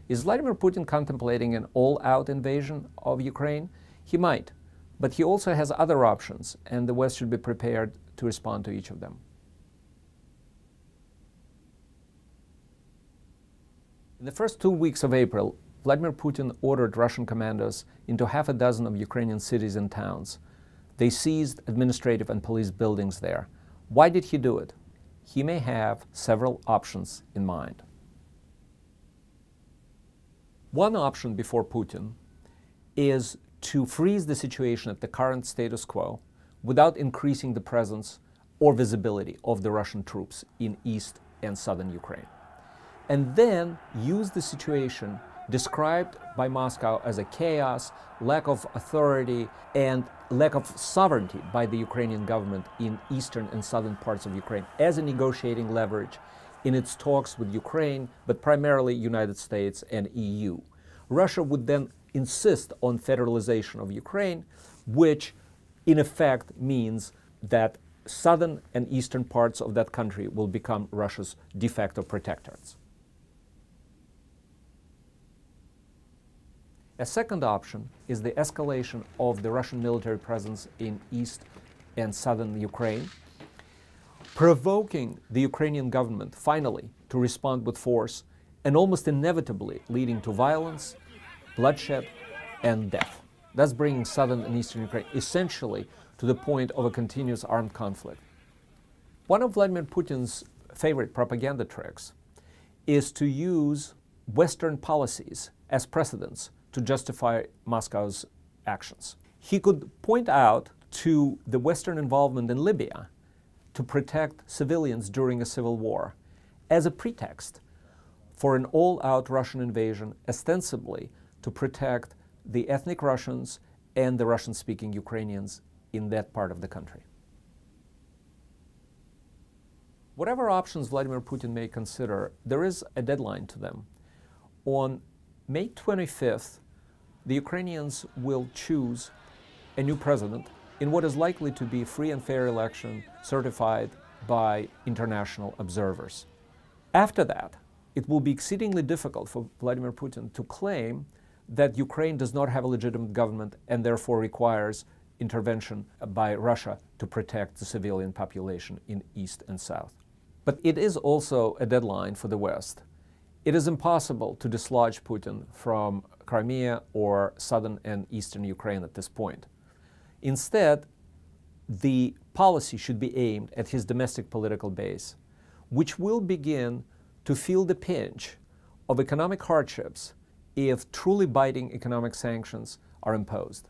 Is Vladimir Putin contemplating an all-out invasion of Ukraine? He might, but he also has other options, and the West should be prepared to respond to each of them. In the first 2 weeks of April, Vladimir Putin ordered Russian commandos into half a dozen of Ukrainian cities and towns. They seized administrative and police buildings there. Why did he do it? He may have several options in mind. One option before Putin is to freeze the situation at the current status quo without increasing the presence or visibility of the Russian troops in east and southern Ukraine, and then use the situation described by Moscow as a chaos, lack of authority, and lack of sovereignty by the Ukrainian government in eastern and southern parts of Ukraine as a negotiating leverage in its talks with Ukraine, but primarily United States and EU. Russia would then insist on federalization of Ukraine, which in effect means that southern and eastern parts of that country will become Russia's de facto protectorates. A second option is the escalation of the Russian military presence in east and southern Ukraine, provoking the Ukrainian government finally to respond with force and almost inevitably leading to violence, bloodshed, and death. That's bringing southern and eastern Ukraine essentially to the point of a continuous armed conflict. One of Vladimir Putin's favorite propaganda tricks is to use Western policies as precedents to justify Moscow's actions. He could point out to the Western involvement in Libya to protect civilians during a civil war as a pretext for an all-out Russian invasion, ostensibly to protect the ethnic Russians and the Russian-speaking Ukrainians in that part of the country. Whatever options Vladimir Putin may consider, there is a deadline to them. On May 25th, the Ukrainians will choose a new president in what is likely to be a free and fair election certified by international observers. After that, it will be exceedingly difficult for Vladimir Putin to claim that Ukraine does not have a legitimate government and therefore requires intervention by Russia to protect the civilian population in East and South. But it is also a deadline for the West. It is impossible to dislodge Putin from Crimea or southern and eastern Ukraine at this point. Instead, the policy should be aimed at his domestic political base, which will begin to feel the pinch of economic hardships if truly biting economic sanctions are imposed.